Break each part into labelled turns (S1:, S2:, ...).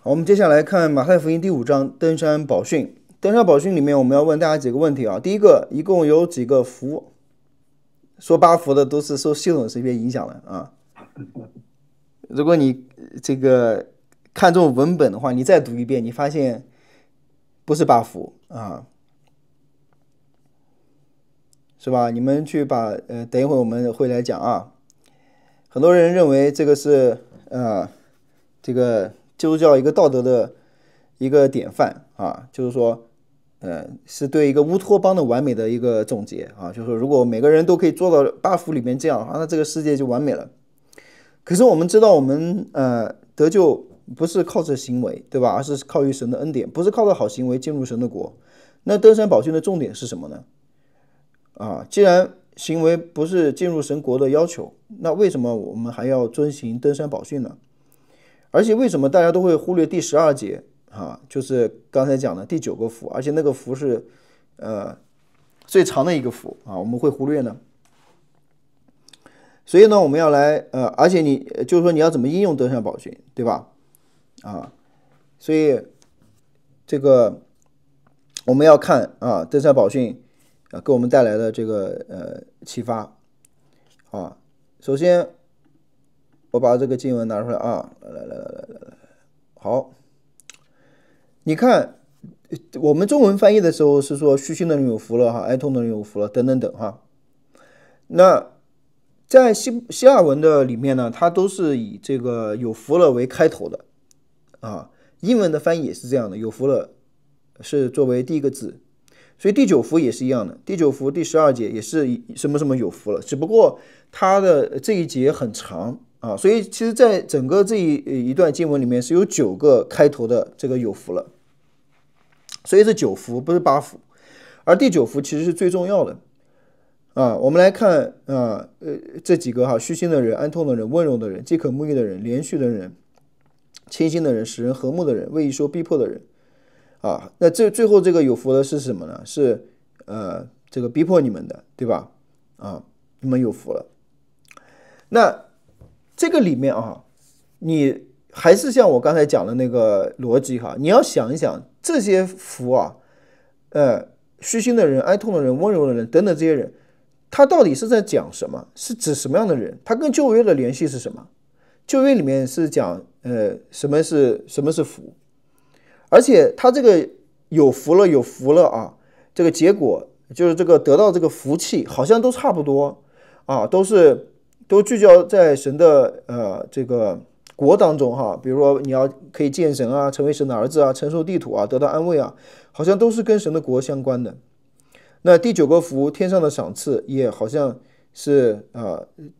S1: 好，我们接下来看马太福音第5章登山宝训。登山宝训里面，我们要问大家几个问题啊。第一个，一共有几个福？说8福的都是受系统识别影响了啊。如果你这个看重文本的话，你再读一遍，你发现不是8福啊，是吧？你们去把等一会儿我们会来讲啊。很多人认为这个是这个基督教一个道德的一个典范啊，就是说，是对一个乌托邦的完美的一个总结啊，就是说如果每个人都可以做到8福里面这样啊，那这个世界就完美了。可是我们知道，我们得救不是靠着行为，对吧？而是靠于神的恩典，不是靠着好行为进入神的国。那登山宝训的重点是什么呢？既然行为不是进入神国的要求，那为什么我们还要遵行登山宝训呢？而且为什么大家都会忽略第12节就是刚才讲的第9个福，而且那个福是最长的一个福我们会忽略呢？所以呢，我们要来而且你就是说你要怎么应用登山宝训，对吧？所以这个我们要看登山宝训给我们带来的这个启发首先我把这个经文拿出来来，好，你看我们中文翻译的时候是说虚心的人有福了哀痛的人有福了等等等那在希腊文的里面呢，它都是以这个有福了为开头的英文的翻译也是这样的，有福了是作为第一个字，所以第9福也是一样的，第9福第12节也是什么什么有福了，只不过它的这一节很长所以其实在整个这一段经文里面是有9个开头的这个有福了，所以是9福不是8福，而第9福其实是最重要的我们来看这几个虚心的人、安痛的人、温柔的人、饥渴慕义的人、连续的人、清心的人、使人和睦的人、为义受逼迫的人那最后这个有福的是什么呢？是这个逼迫你们的，对吧？你们有福了。那这个里面你还是像我刚才讲的那个逻辑你要想一想这些福虚心的人、哀痛的人、温柔的人等等这些人，他到底是在讲什么？是指什么样的人？他跟旧约的联系是什么？旧约里面是讲什么是福，而且他这个有福了这个结果就是这个得到这个福气好像都差不多都聚焦在神的这个国当中比如说你要可以见神成为神的儿子承受地土得到安慰好像都是跟神的国相关的。那第9个福天上的赏赐也好像是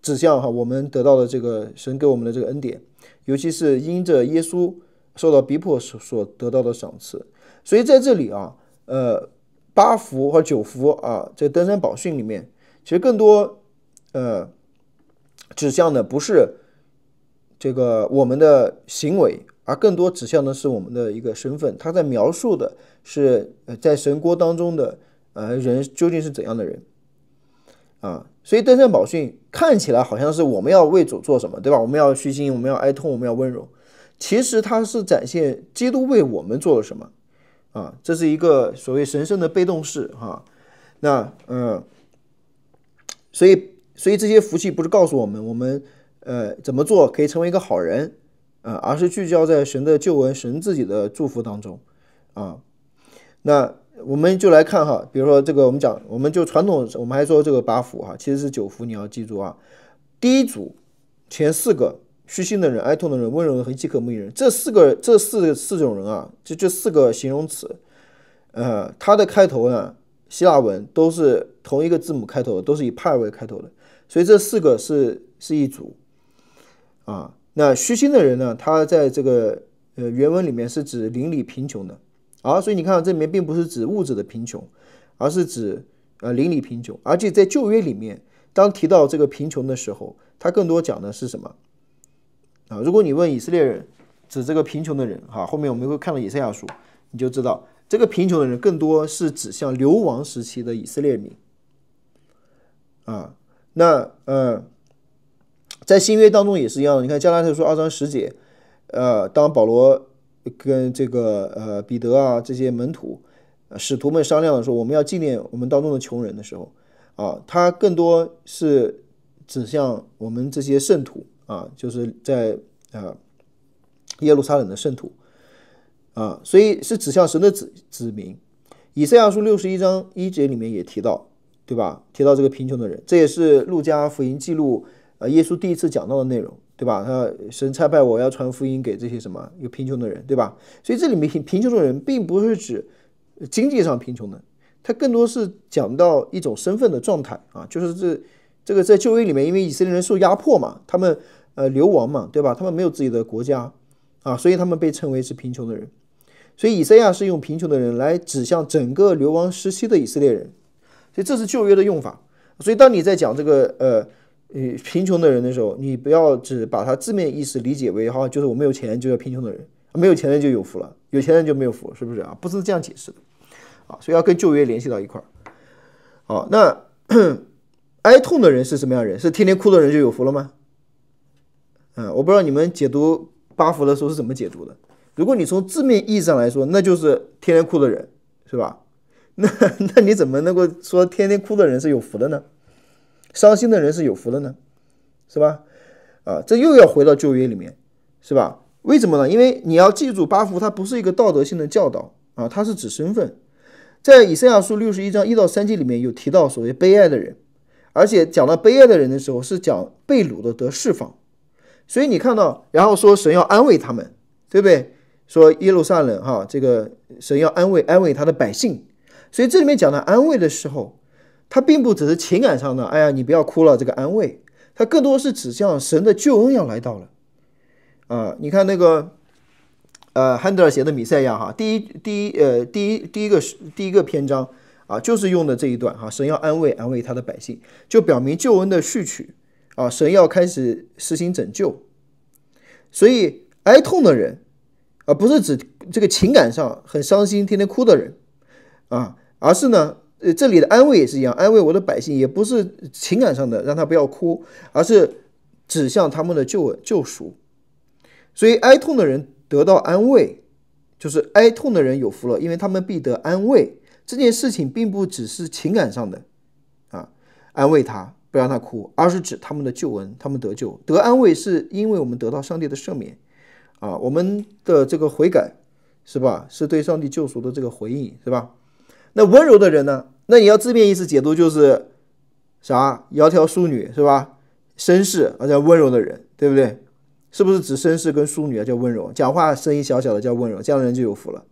S1: 指向我们得到的这个神给我们的这个恩典，尤其是因着耶稣受到逼迫所得到的赏赐。所以在这里8福和9福这登山宝训里面其实更多指向的不是这个我们的行为，而更多指向的是我们的一个身份。他在描述的是在神国当中的人究竟是怎样的人所以登山宝训看起来好像是我们要为主做什么，对吧？我们要虚心，我们要哀痛，我们要温柔。其实它是展现基督为我们做了什么这是一个所谓神圣的被动式那所以这些福气不是告诉我们怎么做可以成为一个好人而是聚焦在神的救恩、神自己的祝福当中那我们就来看比如说这个我们就传统我们还说这个8福其实是9福，你要记住第一组前4个虚心的人、哀痛的人、温柔的人和饥渴慕义人，这四种人这4个形容词它的开头呢希腊文都是同一个字母开头的，都是以派为开头的，所以这4个是一组那虚心的人呢，他在这个原文里面是指邻里贫穷的所以你看这里面并不是指物质的贫穷，而是指邻里贫穷。而且在旧约里面当提到这个贫穷的时候，他更多讲的是什么如果你问以色列人指这个贫穷的人后面我们会看到以赛亚书，你就知道这个贫穷的人更多是指向流亡时期的以色列民那在新约当中也是一样的，你看加拉太书2章10节当保罗跟这个彼得啊这些门徒使徒们商量的时候，我们要纪念我们当中的穷人的时候啊，他更多是指向我们这些圣徒啊，就是在耶路撒冷的圣徒啊，所以是指向神的子民。以赛亚书61章1节里面也提到，对吧？提到这个贫穷的人，这也是路加福音记录耶稣第一次讲到的内容，对吧？神差派我要传福音给这些什么有贫穷的人，对吧？所以这里面贫穷的人并不是指经济上贫穷的，它更多是讲到一种身份的状态啊，就是这个在旧约里面，因为以色列人受压迫嘛，他们流亡嘛，对吧？他们没有自己的国家啊，所以他们被称为是贫穷的人。所以以赛亚是用贫穷的人来指向整个流亡时期的以色列人，所以这是旧约的用法。所以当你在讲这个贫穷的人的时候，你不要只把它字面意思理解为就是我没有钱就叫贫穷的人，没有钱人就有福了，有钱人就没有福，是不是啊？不是这样解释的啊，所以要跟旧约联系到一块儿。好，那哀痛的人是什么样的人？是天天哭的人就有福了吗？我不知道你们解读八福的时候是怎么解读的。如果你从字面意义上来说，那就是天天哭的人，是吧？那你怎么能够说天天哭的人是有福的呢？伤心的人是有福的呢，是吧？这又要回到旧约里面，是吧？为什么呢？因为你要记住，八福它不是一个道德性的教导啊，它是指身份。在以赛亚书61章1到3节里面有提到所谓悲哀的人，而且讲到悲哀的人的时候是讲被掳的得释放，所以你看到，然后说神要安慰他们，对不对？说耶路撒冷这个神要安慰他的百姓，所以这里面讲的安慰的时候，它并不只是情感上的，哎呀你不要哭了这个安慰，它更多是指向神的救恩要来到了你看那个汉德尔写的米赛亚第一个篇章就是用的这一段神要安慰他的百姓，就表明救恩的序曲神要开始实行拯救，所以哀痛的人不是指这个情感上很伤心天天哭的人而是呢这里的安慰也是一样，安慰我的百姓也不是情感上的让他不要哭，而是指向他们的救赎。所以哀痛的人得到安慰，就是哀痛的人有福了，因为他们必得安慰。这件事情并不只是情感上的安慰他不让他哭，而是指他们的救恩，他们得救得安慰，是因为我们得到上帝的赦免我们的这个悔改是吧，是对上帝救赎的这个回应，是吧？那温柔的人呢？那你要字面意思解读就是啥？窈窕淑女是吧？绅士叫温柔的人，对不对？是不是指绅士跟淑女叫温柔？讲话声音小小的叫温柔，这样的人就有福了，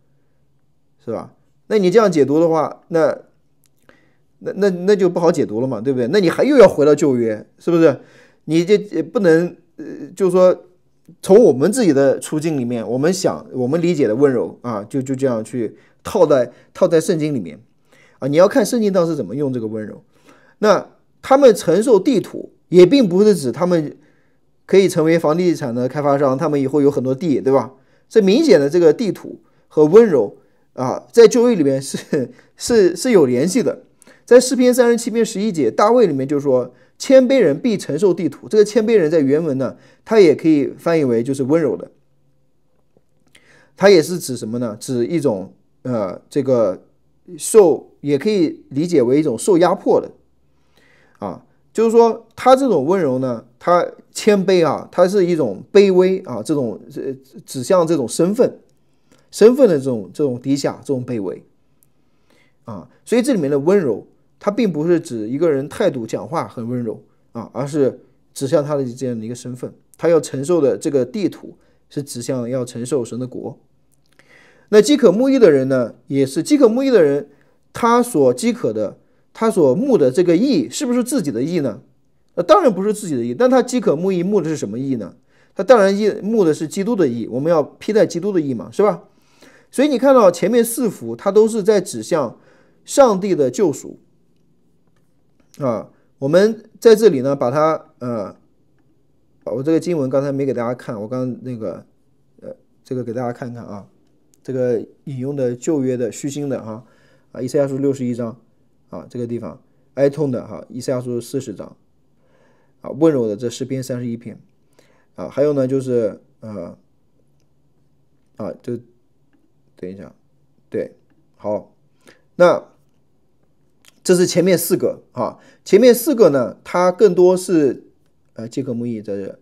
S1: 是吧？那你这样解读的话，那就不好解读了嘛，对不对？那你还又要回到旧约，是不是？你这不能就是说从我们自己的处境里面，我们理解的温柔就这样去套在圣经里面你要看圣经当时怎么用这个温柔。那他们承受地土，也并不是指他们可以成为房地产的开发商，他们以后有很多地，对吧？这明显的这个地土和温柔在旧约里面是有联系的。在诗篇37篇11节，大卫里面就说谦卑人必承受地土，这个谦卑人在原文呢，它也可以翻译为就是温柔的，它也是指什么呢？指一种这个也可以理解为一种受压迫的就是说他这种温柔呢，他谦卑他是一种卑微这种指向这种身份的这种低下，这种卑微所以这里面的温柔，它并不是指一个人态度讲话很温柔而是指向他的这样的一个身份，他要承受的这个地土是指向要承受神的国。那饥渴慕义的人呢，也是饥渴慕义的人，他所饥渴的，他所慕的这个义是不是自己的义呢？当然不是自己的义，但他饥渴慕义慕的是什么义呢？他当然慕的是基督的义，我们要披戴基督的义嘛，是吧？所以你看到前面4福，它都是在指向上帝的救赎我们在这里呢，把它我这个经文刚才没给大家看，我刚那个这个给大家看看这个引用的旧约的虚心的以赛亚书61章这个地方，哀痛的以赛亚书40章温柔的这诗篇31篇还有呢就是啊，就等一下，对，好，那这是前面四个啊，前面四个呢，它更多是饥渴慕义在这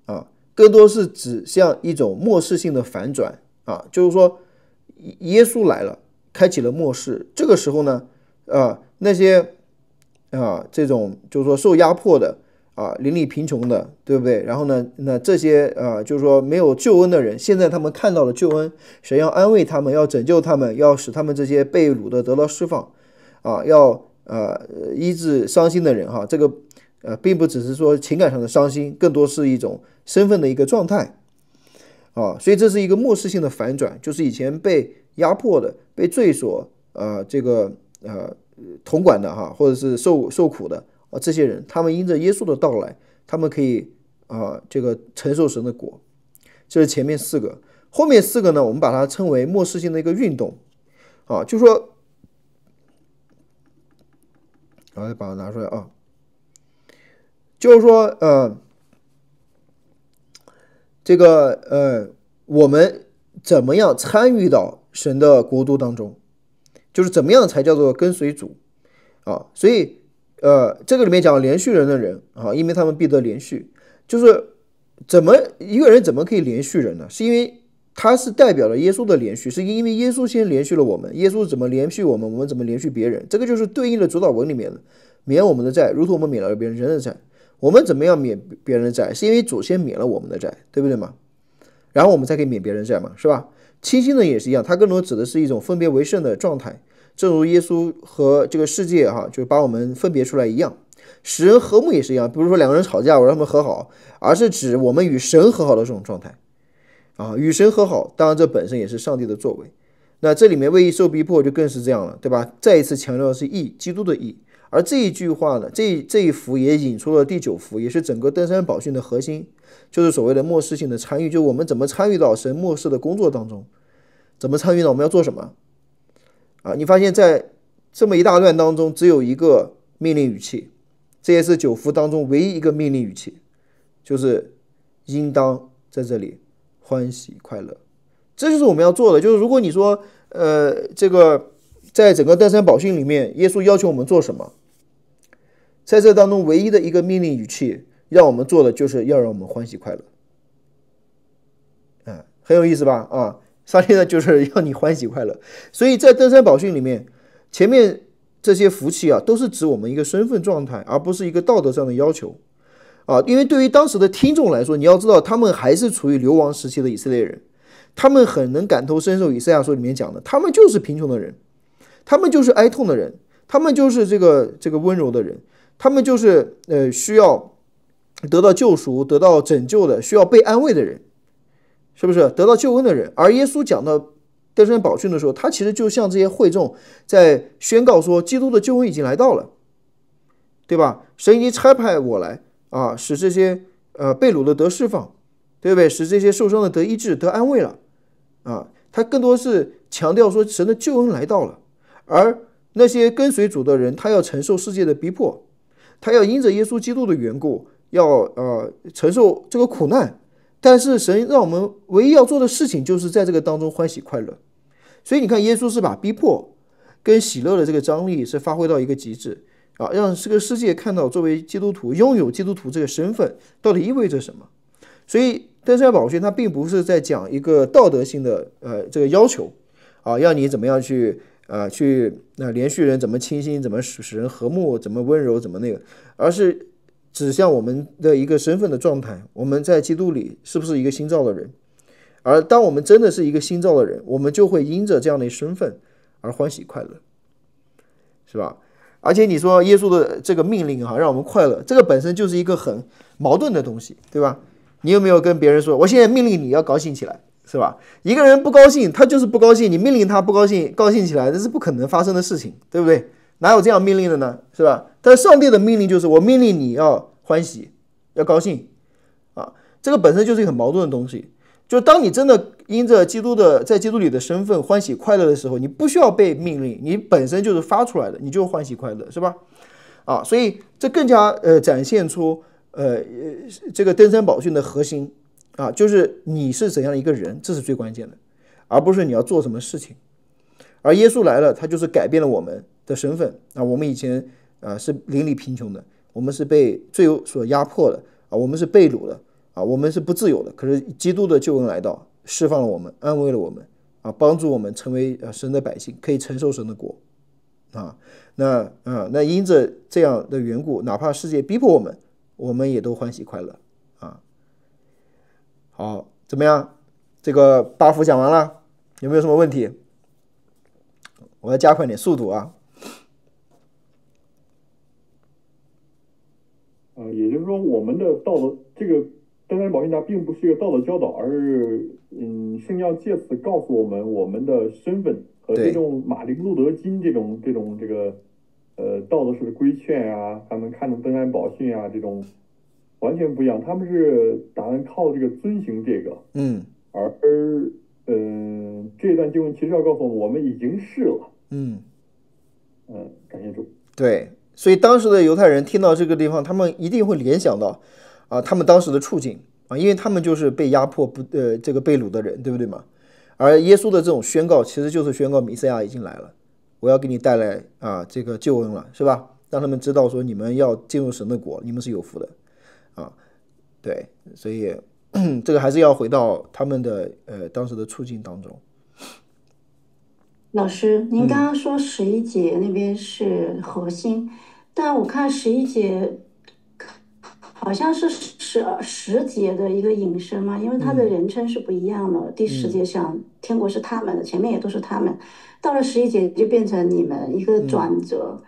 S1: 啊，更多是指向一种末世性的反转啊，就是说耶稣来了，开启了末世，这个时候呢，那些这种就是说受压迫的邻里贫穷的，对不对？然后呢，那这些就是说没有救恩的人，现在他们看到了救恩，神要安慰他们，要拯救他们，要使他们这些被掳的得到释放要医治伤心的人哈，这个并不只是说情感上的伤心，更多是一种身份的一个状态所以这是一个末世性的反转，就是以前被压迫的、被罪所这个统管的或者是受苦的这些人，他们因着耶稣的到来，他们可以这个承受神的果。这是前面四个，后面四个呢，我们把它称为末世性的一个运动就是说，我再把它拿出来就是说这个我们怎么样参与到神的国度当中，就是怎么样才叫做跟随主所以这个里面讲连续人的人因为他们必得连续，就是一个人怎么可以连续人呢？是因为他是代表了耶稣的连续，是因为耶稣先连续了我们，耶稣怎么连续我们，我们怎么连续别人，这个就是对应的主导文里面的免我们的债，如同我们免了别人的债。我们怎么样免别人的债？是因为祖先免了我们的债，对不对嘛？然后我们才可以免别人的债嘛，是吧？清心的也是一样，它更多指的是一种分别为圣的状态，正如耶稣和这个世界就是把我们分别出来一样。使人和睦也是一样，比如说两个人吵架，我让他们和好，而是指我们与神和好的这种状态与神和好，当然这本身也是上帝的作为。那这里面为义受逼迫就更是这样了，对吧？再一次强调的是义，基督的义。而这一句话呢，这一幅也引出了第九幅，也是整个登山宝训的核心，就是所谓的末世性的参与，就是我们怎么参与到神末世的工作当中，怎么参与呢？我们要做什么你发现在这么一大段当中，只有一个命令语气，这也是九幅当中唯一一个命令语气，就是应当在这里欢喜快乐。这就是我们要做的。就是如果你说这个在整个登山宝训里面，耶稣要求我们做什么，在这当中唯一的一个命令语气让我们做的就是要让我们欢喜快乐很有意思吧上帝呢就是要你欢喜快乐。所以在登山宝训里面，前面这些福气都是指我们一个身份状态，而不是一个道德上的要求因为对于当时的听众来说，你要知道他们还是处于流亡时期的以色列人，他们很能感同身受以赛亚书里面讲的，他们就是贫穷的人，他们就是哀痛的人，他们就是这个温柔的人，他们就是需要得到救赎、得到拯救的，需要被安慰的人，是不是得到救恩的人？而耶稣讲到登山宝训的时候，他其实就像这些会众在宣告说，基督的救恩已经来到了，对吧？神已经差派我来使这些被掳的得释放，对不对？使这些受伤的得医治、得安慰了他更多是强调说神的救恩来到了。而那些跟随主的人，他要承受世界的逼迫，他要因着耶稣基督的缘故，要承受这个苦难。但是神让我们唯一要做的事情，就是在这个当中欢喜快乐。所以你看，耶稣是把逼迫跟喜乐的这个张力是发挥到一个极致让这个世界看到作为基督徒拥有基督徒这个身份到底意味着什么。所以登山宝训它并不是在讲一个道德性的这个要求要你怎么样去连续人怎么清心，怎么使人和睦，怎么温柔，怎么那个，而是指向我们的一个身份的状态，我们在基督里是不是一个新造的人。而当我们真的是一个新造的人，我们就会因着这样的身份而欢喜快乐，是吧？而且你说耶稣的这个命令让我们快乐，这个本身就是一个很矛盾的东西，对吧？你有没有跟别人说，我现在命令你要高兴起来，是吧？一个人不高兴，他就是不高兴，你命令他不高兴，高兴起来，这是不可能发生的事情，对不对？哪有这样命令的呢？是吧？但是上帝的命令就是我命令你要欢喜，要高兴这个本身就是一个很矛盾的东西。就当你真的因着在基督里的身份欢喜快乐的时候，你不需要被命令，你本身就是发出来的，你就欢喜快乐，是吧？所以这更加展现出这个登山宝训的核心啊，就是你是怎样的一个人，这是最关键的，而不是你要做什么事情。而耶稣来了，他就是改变了我们的身份啊。我们以前是邻里贫穷的，我们是被罪所压迫的啊，我们是被掳的啊，我们是不自由的。可是基督的救恩来到，释放了我们，安慰了我们啊，帮助我们成为神的百姓，可以承受神的国啊。那因着这样的缘故，哪怕世界逼迫我们，我们也都欢喜快乐啊。好，怎么样？这个八福讲完了，有没有什么问题？我要加快点速度啊。
S2: 也就是说，我们的道德，这个登山宝训它并不是一个道德教导，而是圣要借此告诉我们我们的身份和这
S1: 对，
S2: 种马丁路德金这个道德式的规劝啊，他们看的登山宝训啊这种完全不一样，他们是打算靠这个遵行这个，
S1: 嗯
S2: 而这段经文其实要告诉我们，我们已经是了，
S1: 嗯，
S2: 感谢主。
S1: 对。所以当时的犹太人听到这个地方，他们一定会联想到啊，他们当时的处境啊，因为他们就是被压迫这个被掳的人，对不对嘛？而耶稣的这种宣告，其实就是宣告弥赛亚已经来了，我要给你带来啊这个救恩了，是吧？让他们知道说你们要进入神的国，你们是有福的啊。对，所以这个还是要回到他们的当时的处境当中。
S3: 老师，您刚
S1: 嗯
S3: 刚说11节那边是核心，但我看11节好像是十节的一个引申嘛，因为它的
S1: 嗯
S3: 人称是不一样的。第十
S1: 嗯
S3: 节上天国是他们的，前面也都是他们，到了11节就变成你们一个
S1: 嗯
S3: 转折。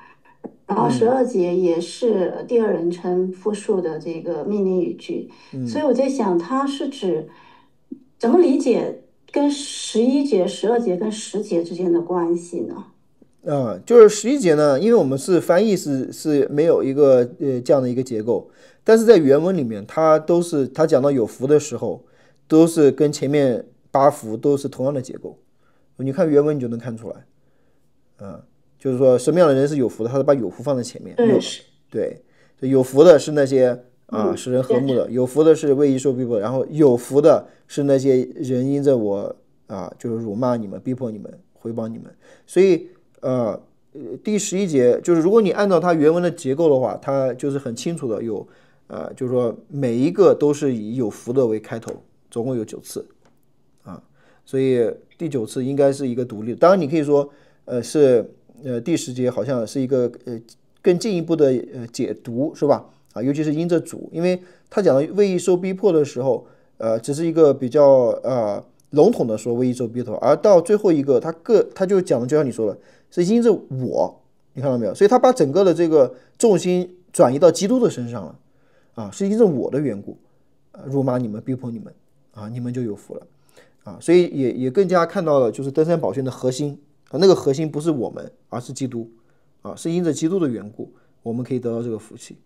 S3: 然后十
S1: 嗯
S3: 二节也是第二人称复数的这个命令语句，所以
S1: 嗯。
S3: 我在想，它是指怎么理解跟11节、12节跟10节之间的关系呢？
S1: 就是11节呢，因为我们是翻译是没有一个这样的一个结构，但是在原文里面，它讲到有福的时候，都是跟前面8福都是同样的结构。你看原文你就能看出来，就是说什么样的人是有福的，他是把有福放在前面。
S3: 对，是，
S1: 对，有福的是那些使人和睦
S3: 对，
S1: 的，有福的是为义受逼迫，然后有福的是那些人因着我就是辱骂你们、逼迫你们、回报你们。所以第11节就是如果你按照它原文的结构的话，它就是很清楚的有就是说每一个都是以有福的为开头，总共有9次啊，所以第9次应该是一个独立的。当然你可以说是第10节好像是一个更进一步的解读是吧？啊，尤其是因着主，因为他讲的为义受逼迫的时候，只是一个比较笼统的说为义受逼迫，而到最后一个他就讲的就像你说的，是因着我，你看到没有？所以他把整个的这个重心转移到基督的身上了啊，是因着我的缘故，辱骂你们、逼迫你们啊，你们就有福了啊，所以也更加看到了就是登山宝训的核心啊，那个核心不是我们，而是基督啊，是因着基督的缘故，我们可以得到这个福气。